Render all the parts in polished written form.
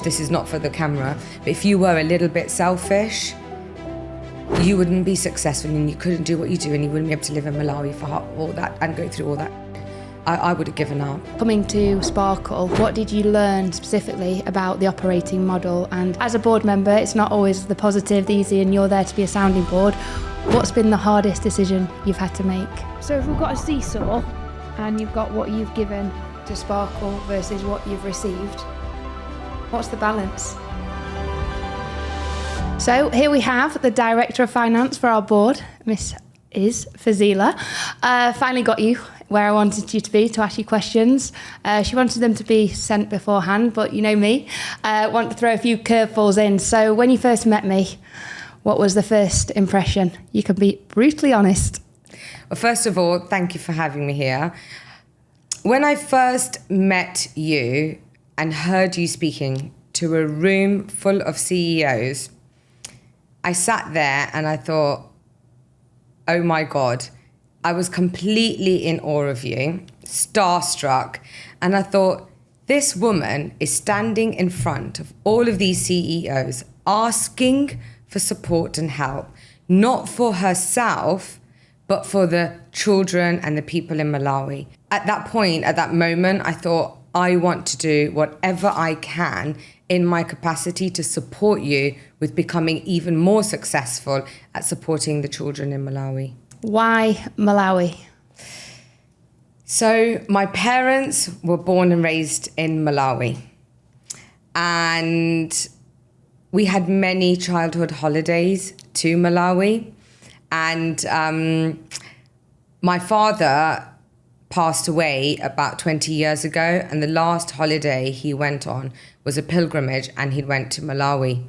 this is not for the camera, but if you were a little bit selfish, you wouldn't be successful and you couldn't do what you do and you wouldn't be able to live in Malawi for all that and go through all that. I would have given up. Coming to Sparkle, what did you learn specifically about the operating model? And as a board member, it's not always the positive, the easy, and you're there to be a sounding board. What's been the hardest decision you've had to make? So if we've got a seesaw and you've got what you've given To Sparkle versus what you've received, what's the balance? So here we have the Director of Finance for our board, Miss Fazila. Finally got you where I wanted you to be to ask you questions. She wanted them to be sent beforehand, but you know me, want to throw a few curveballs in. So when you first met me, what was the first impression? You can be brutally honest. Well, first of all, thank you for having me here. When I first met you and heard you speaking to a room full of CEOs, I sat there and I thought, oh my God, I was completely in awe of you, starstruck. And I thought, this woman is standing in front of all of these CEOs asking for support and help, not for herself, but for the children and the people in Malawi. At that point, at that moment, I thought, I want to do whatever I can in my capacity to support you with becoming even more successful at supporting the children in Malawi. Why Malawi? So my parents were born and raised in Malawi. And we had many childhood holidays to Malawi. And my father passed away about 20 years ago. And the last holiday he went on was a pilgrimage and he went to Malawi.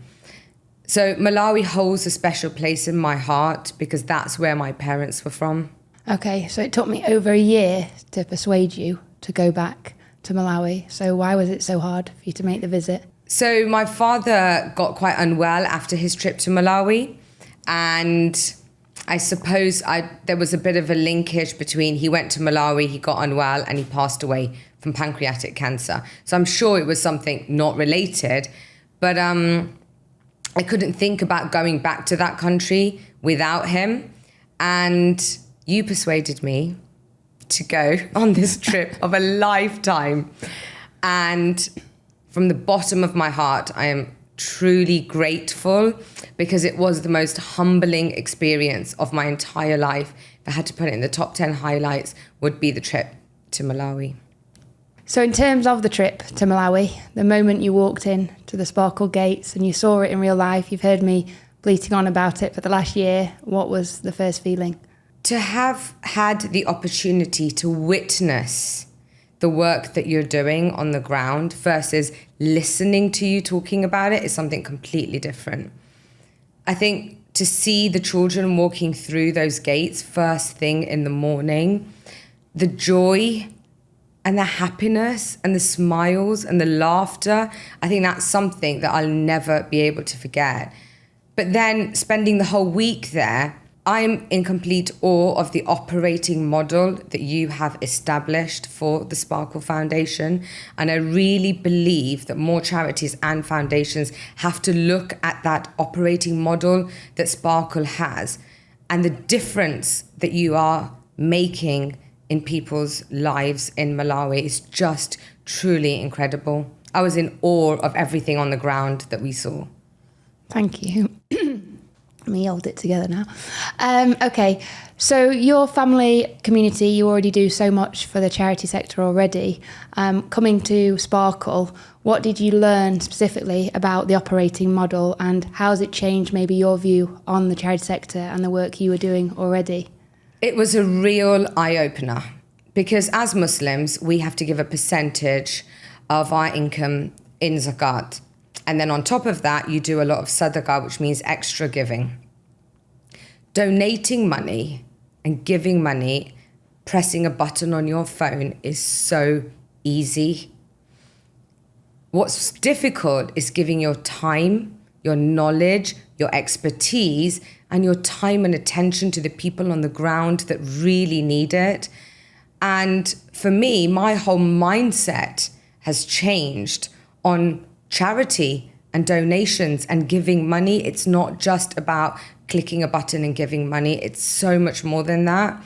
So Malawi holds a special place in my heart because that's where my parents were from. Okay, so it took me over a year to persuade you to go back to Malawi. So why was it so hard for you to make the visit? So my father got quite unwell after his trip to Malawi. And I suppose there was a bit of a linkage between he went to Malawi, he got unwell, and he passed away from pancreatic cancer. So I'm sure it was something not related. But I couldn't think about going back to that country without him. And you persuaded me to go on this trip of a lifetime. And from the bottom of my heart, I am truly grateful because it was the most humbling experience of my entire life. If I had to put it in the top 10 highlights, would be the trip to Malawi. So in terms of the trip to Malawi, the moment you walked in to the Sparkle gates and you saw it in real life, you've heard me bleating on about it for the last year, what was the first feeling? To have had the opportunity to witness the work that you're doing on the ground versus listening to you talking about it is something completely different. I think to see the children walking through those gates first thing in the morning, the joy and the happiness and the smiles and the laughter, I think that's something that I'll never be able to forget. But then spending the whole week there, I'm in complete awe of the operating model that you have established for the Sparkle Foundation. And I really believe that more charities and foundations have to look at that operating model that Sparkle has and the difference that you are making in people's lives in Malawi is just truly incredible. I was in awe of everything on the ground that we saw. Thank you. Let me hold it together now. Okay, so your family community, you already do so much for the charity sector already. Coming to Sparkle, what did you learn specifically about the operating model and how has it changed maybe your view on the charity sector and the work you were doing already? It was a real eye-opener because as Muslims, we have to give a percentage of our income in zakat. And then on top of that, you do a lot of sadaqah, which means extra giving. Donating money and giving money, pressing a button on your phone is so easy. What's difficult is giving your time, your knowledge, your expertise, and your time and attention to the people on the ground that really need it. And for me, my whole mindset has changed on charity and donations and giving money. It's not just about clicking a button and giving money. It's so much more than that.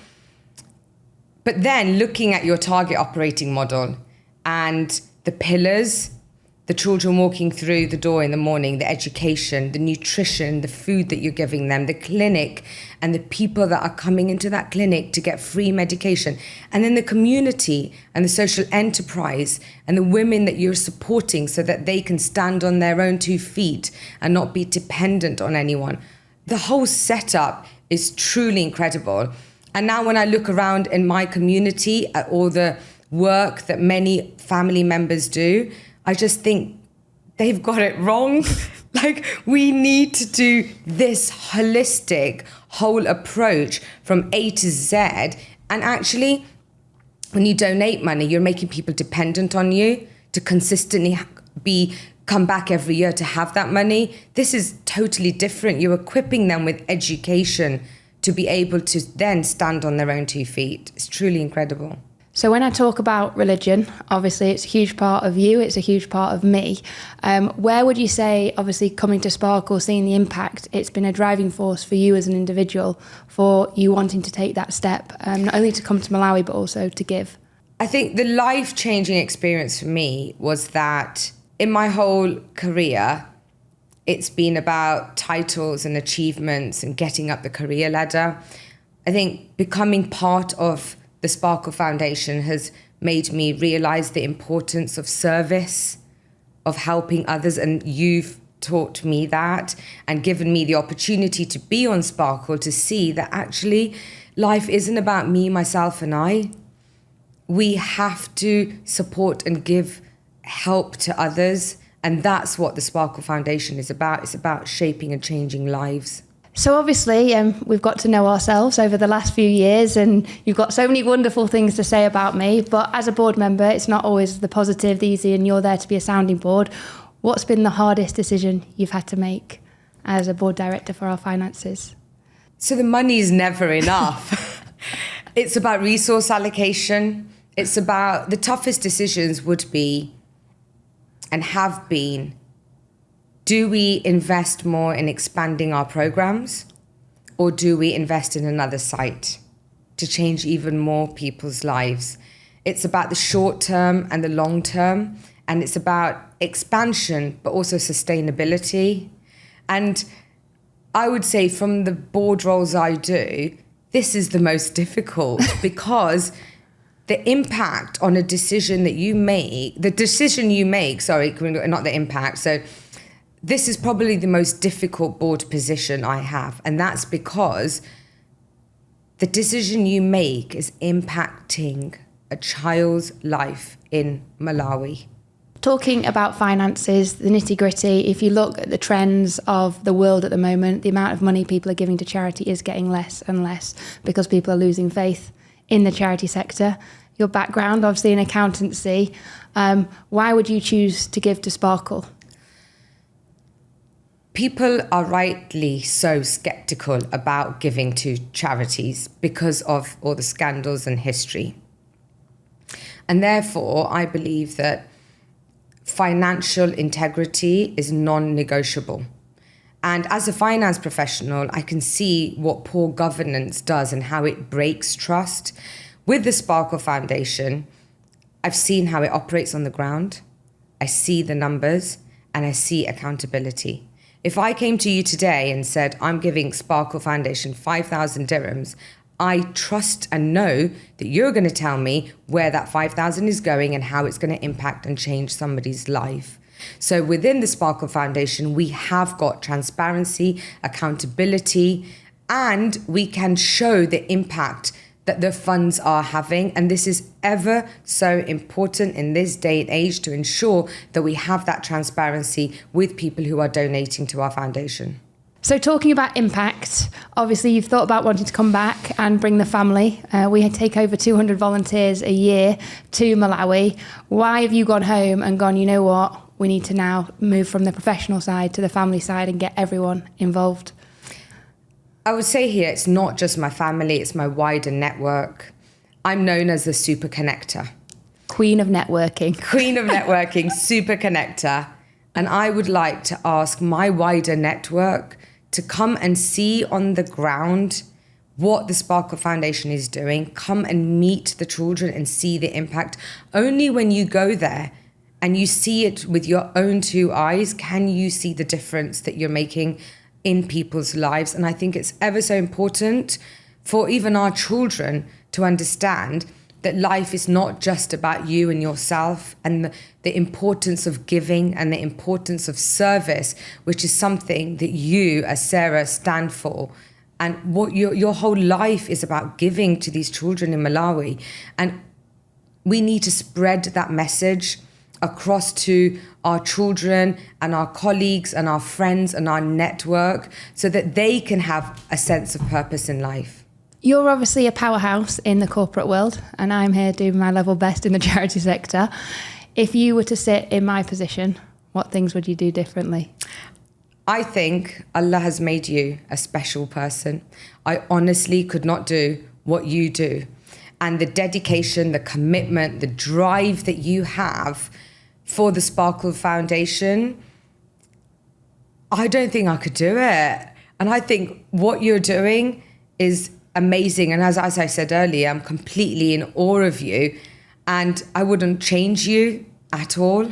But then looking at your target operating model and the pillars, the children walking through the door in the morning, the education, the nutrition, the food that you're giving them, the clinic, and the people that are coming into that clinic to get free medication, and then the community and the social enterprise and the women that you're supporting so that they can stand on their own 2 feet and not be dependent on anyone. The whole setup is truly incredible. And now when I look around in my community at all the work that many family members do, I just think they've got it wrong. Like, we need to do this holistic whole approach from A to Z. And actually, when you donate money, you're making people dependent on you to consistently come back every year to have that money. This is totally different. You're equipping them with education to be able to then stand on their own 2 feet. It's truly incredible. So when I talk about religion, obviously it's a huge part of you, it's a huge part of me. Where would you say, obviously coming to Sparkle, seeing the impact, it's been a driving force for you as an individual, for you wanting to take that step, not only to come to Malawi, but also to give? I think the life-changing experience for me was that in my whole career, it's been about titles and achievements and getting up the career ladder. I think becoming part of the Sparkle Foundation has made me realise the importance of service, of helping others, and you've taught me that and given me the opportunity to be on Sparkle to see that actually life isn't about me, myself and I. We have to support and give help to others, and that's what the Sparkle Foundation is about. It's about shaping and changing lives. So obviously we've got to know ourselves over the last few years, and you've got so many wonderful things to say about me, but as a board member, it's not always the positive, the easy, and you're there to be a sounding board. What's been the hardest decision you've had to make as a board director for our finances? So the money's never enough. It's about resource allocation. It's about the toughest decisions would be and have been, do we invest more in expanding our programs, or do we invest in another site to change even more people's lives? It's about the short term and the long term, and it's about expansion, but also sustainability. And I would say from the board roles I do, this is the most difficult because the impact on a decision that you make, not the impact. So this is probably the most difficult board position I have. And that's because the decision you make is impacting a child's life in Malawi. Talking about finances, the nitty gritty, if you look at the trends of the world at the moment, the amount of money people are giving to charity is getting less and less because people are losing faith in the charity sector. Your background, obviously in accountancy, why would you choose to give to Sparkle? People are rightly so sceptical about giving to charities because of all the scandals and history. And therefore, I believe that financial integrity is non-negotiable. And as a finance professional, I can see what poor governance does and how it breaks trust. With the Sparkle Foundation, I've seen how it operates on the ground. I see the numbers and I see accountability. If I came to you today and said, I'm giving Sparkle Foundation 5,000 dirhams, I trust and know that you're going to tell me where that 5,000 is going and how it's going to impact and change somebody's life. So within the Sparkle Foundation, we have got transparency, accountability, and we can show the impact that the funds are having. And this is ever so important in this day and age to ensure that we have that transparency with people who are donating to our foundation. So talking about impact, obviously you've thought about wanting to come back and bring the family. We take over 200 volunteers a year to Malawi. Why have you gone home and gone, you know what, we need to now move from the professional side to the family side and get everyone involved? I would say here, it's not just my family, it's my wider network. I'm known as the super connector. Queen of networking. Queen of networking, super connector. And I would like to ask my wider network to come and see on the ground what the Sparkle Foundation is doing. Come and meet the children and see the impact. Only when you go there and you see it with your own two eyes can you see the difference that you're making in people's lives. And I think it's ever so important for even our children to understand that life is not just about you and yourself, and the importance of giving and the importance of service, which is something that you as Sarah stand for. And what your whole life is about giving to these children in Malawi. And we need to spread that message across to our children and our colleagues and our friends and our network so that they can have a sense of purpose in life. You're obviously a powerhouse in the corporate world, and I'm here doing my level best in the charity sector. If you were to sit in my position, what things would you do differently? I think Allah has made you a special person. I honestly could not do what you do. And the dedication, the commitment, the drive that you have for the Sparkle Foundation, I don't think I could do it. And I think what you're doing is amazing. And as I said earlier, I'm completely in awe of you. And I wouldn't change you at all.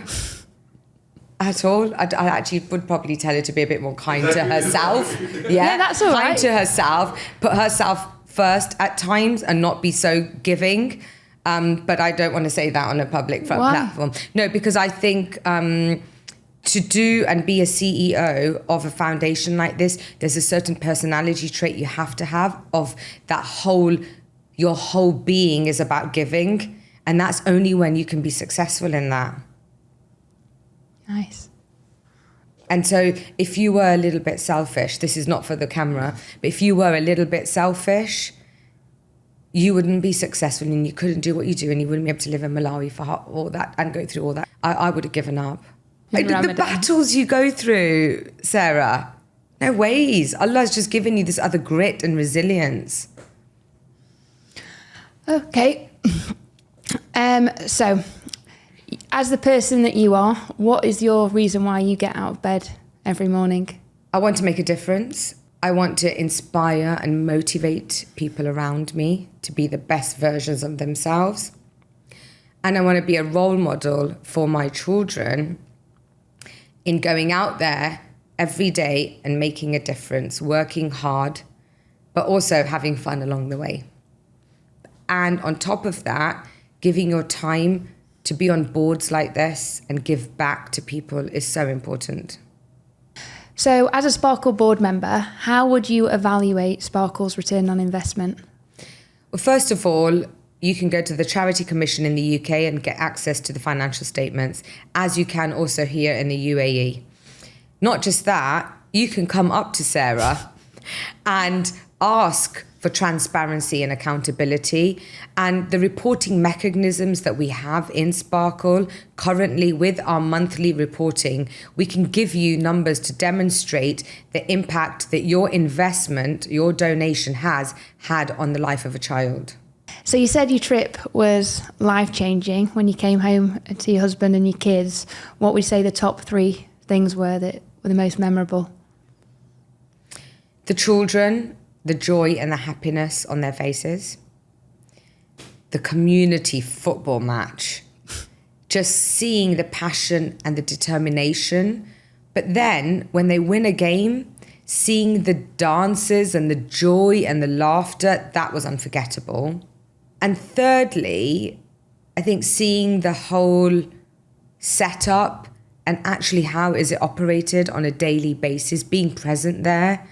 At all. I actually would probably tell her to be a bit more kind to herself. Yeah, that's all right. Kind to herself. Put herself first at times and not be so giving. But I don't want to say that on a public platform. No, because I think to do and be a CEO of a foundation like this, there's a certain personality trait you have to have of that your whole being is about giving. And that's only when you can be successful in that. Nice. And so if you were a little bit selfish, this is not for the camera, but if you were a little bit selfish, you wouldn't be successful and you couldn't do what you do and you wouldn't be able to live in Malawi for all that and go through all that. I would have given up. The battles you go through, Sarah, no ways. Allah's just given you this other grit and resilience. Okay. So, as the person that you are, what is your reason why you get out of bed every morning? I want to make a difference. I want to inspire and motivate people around me to be the best versions of themselves. And I want to be a role model for my children in going out there every day and making a difference, working hard, but also having fun along the way. And on top of that, giving your time to be on boards like this and give back to people is so important. So as a Sparkle board member, how would you evaluate Sparkle's return on investment? Well, first of all, you can go to the Charity Commission in the UK and get access to the financial statements, as you can also here in the UAE. Not just that, you can come up to Sarah and ask for transparency and accountability, and the reporting mechanisms that we have in Sparkle currently with our monthly reporting, we can give you numbers to demonstrate the impact that your investment, your donation has had on the life of a child. So you said your trip was life-changing when you came home to your husband and your kids. What would you say the top 3 things were that were the most memorable? The children, the joy and the happiness on their faces. The community football match. Just seeing the passion and the determination. But then when they win a game, seeing the dances and the joy and the laughter, that was unforgettable. And thirdly, I think seeing the whole setup and actually how is it operated on a daily basis, being present there,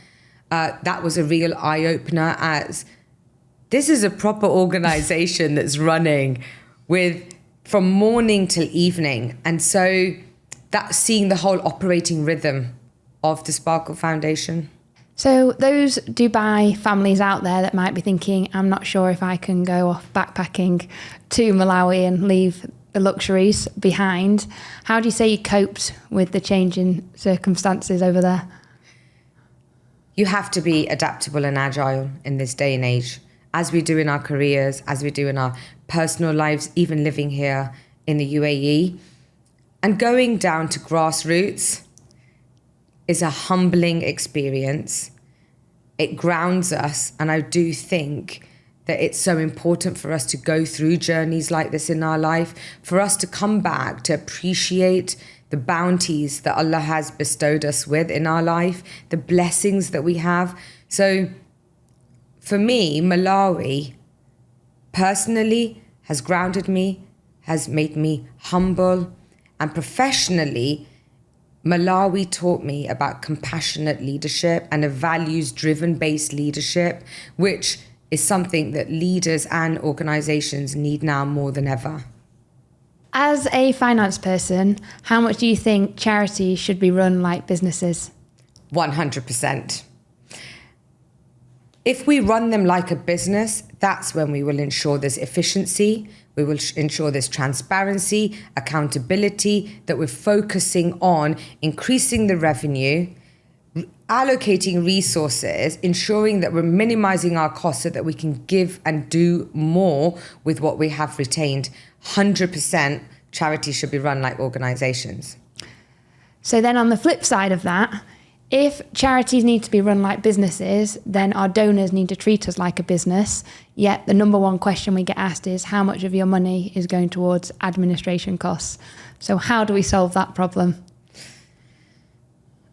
that was a real eye-opener, as this is a proper organisation that's running from morning till evening. And so that's seeing the whole operating rhythm of the Sparkle Foundation. So those Dubai families out there that might be thinking, I'm not sure if I can go off backpacking to Malawi and leave the luxuries behind, how do you say you coped with the changing circumstances over there? You have to be adaptable and agile in this day and age, as we do in our careers, as we do in our personal lives, even living here in the UAE. And going down to grassroots is a humbling experience. It grounds us, and I do think that it's so important for us to go through journeys like this in our life, for us to come back to appreciate the bounties that Allah has bestowed us with in our life, the blessings that we have. So for me, Malawi personally has grounded me, has made me humble, and professionally, Malawi taught me about compassionate leadership and a values-driven based leadership, which is something that leaders and organizations need now more than ever. As a finance person, how much do you think charities should be run like businesses? 100%. If we run them like a business, that's when we will ensure there's efficiency, we will ensure there's transparency, accountability, that we're focusing on increasing the revenue, allocating resources, ensuring that we're minimizing our costs so that we can give and do more with what we have retained. 100% charities should be run like organizations. So then on the flip side of that, if charities need to be run like businesses, then our donors need to treat us like a business. Yet the number one question we get asked is how much of your money is going towards administration costs? So how do we solve that problem?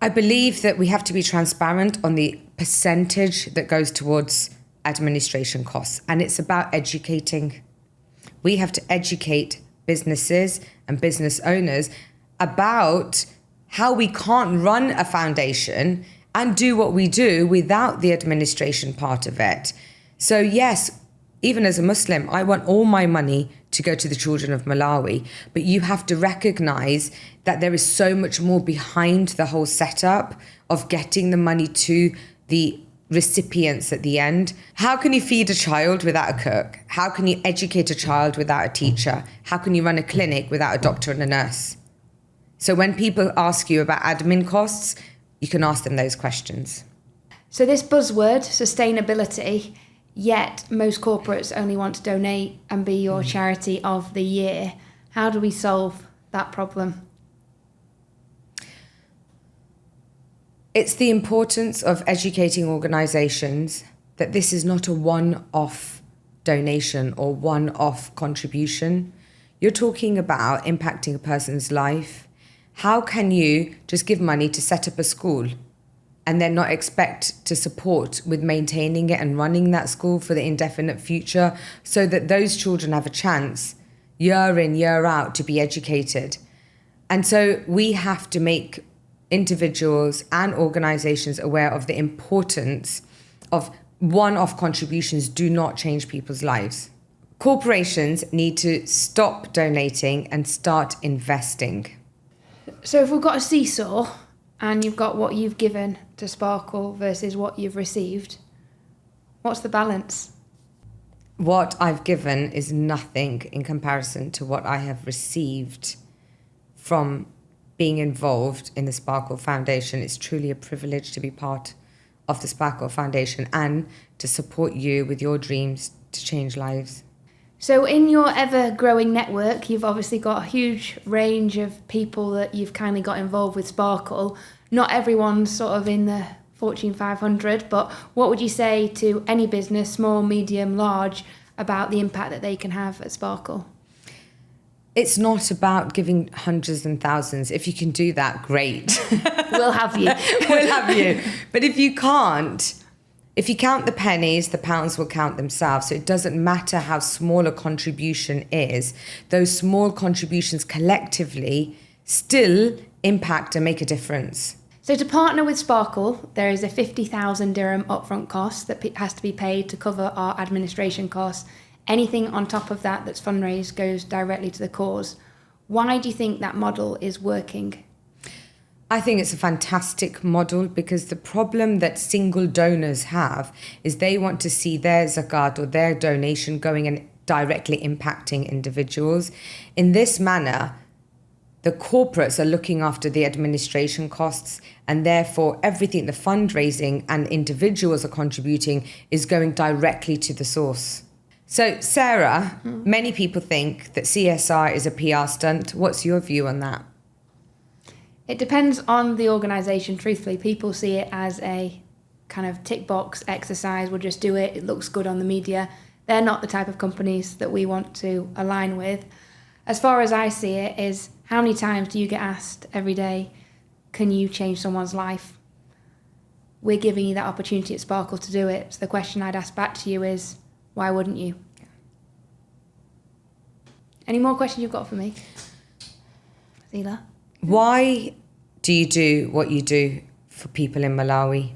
I believe that we have to be transparent on the percentage that goes towards administration costs, and it's about educating. We have to educate businesses and business owners about how we can't run a foundation and do what we do without the administration part of it. So yes, even as a Muslim, I want all my money to go to the children of Malawi, but you have to recognize that there is so much more behind the whole setup of getting the money to the recipients at the end. How can you feed a child without a cook? How can you educate a child without a teacher? How can you run a clinic without a doctor and a nurse? So when people ask you about admin costs, you can ask them those questions. So this buzzword, sustainability, yet most corporates only want to donate and be your charity of the year. How do we solve that problem? It's the importance of educating organisations that this is not a one-off donation or one-off contribution. You're talking about impacting a person's life. How can you just give money to set up a school and then not expect to support with maintaining it and running that school for the indefinite future so that those children have a chance year in, year out to be educated? And so we have to make individuals and organizations aware of the importance of one-off contributions do not change people's lives. Corporations need to stop donating and start investing. So if we've got a seesaw and you've got what you've given to Sparkle versus what you've received, what's the balance? What I've given is nothing in comparison to what I have received from being involved in the Sparkle Foundation. It's truly a privilege to be part of the Sparkle Foundation and to support you with your dreams to change lives. So in your ever-growing network, you've obviously got a huge range of people that you've kindly got involved with Sparkle. Not everyone's sort of in the Fortune 500, but what would you say to any business, small, medium, large, about the impact that they can have at Sparkle? It's not about giving hundreds and thousands. If you can do that, great. We'll have you. We'll have you. But if you can't, if you count the pennies, the pounds will count themselves. So it doesn't matter how small a contribution is. Those small contributions collectively still impact and make a difference. So to partner with Sparkle, there is a 50,000 dirham upfront cost that has to be paid to cover our administration costs. Anything on top of that that's fundraised goes directly to the cause. Why do you think that model is working? I think it's a fantastic model because the problem that single donors have is they want to see their zakat or their donation going and directly impacting individuals. In this manner, the corporates are looking after the administration costs, and therefore everything the fundraising and individuals are contributing is going directly to the source. So Sarah, many people think that CSR is a PR stunt. What's your view on that? It depends on the organisation, truthfully. People see it as a kind of tick box exercise. We'll just do it. It looks good on the media. They're not the type of companies that we want to align with. As far as I see it is, how many times do you get asked every day, can you change someone's life? We're giving you that opportunity at Sparkle to do it. So the question I'd ask back to you is, why wouldn't you? Any more questions you've got for me? Fazila? Why do you do what you do for people in Malawi?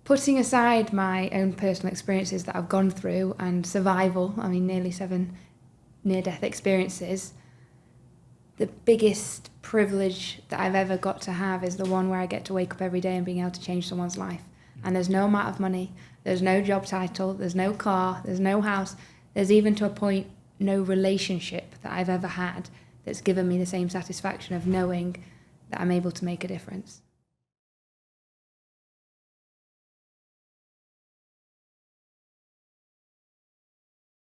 Putting aside my own personal experiences that I've gone through and survival, I mean nearly 7 near-death experiences, the biggest privilege that I've ever got to have is the one where I get to wake up every day and being able to change someone's life. And there's no amount of money, there's no job title, there's no car, there's no house, there's even to a point no relationship that I've ever had that's given me the same satisfaction of knowing that I'm able to make a difference.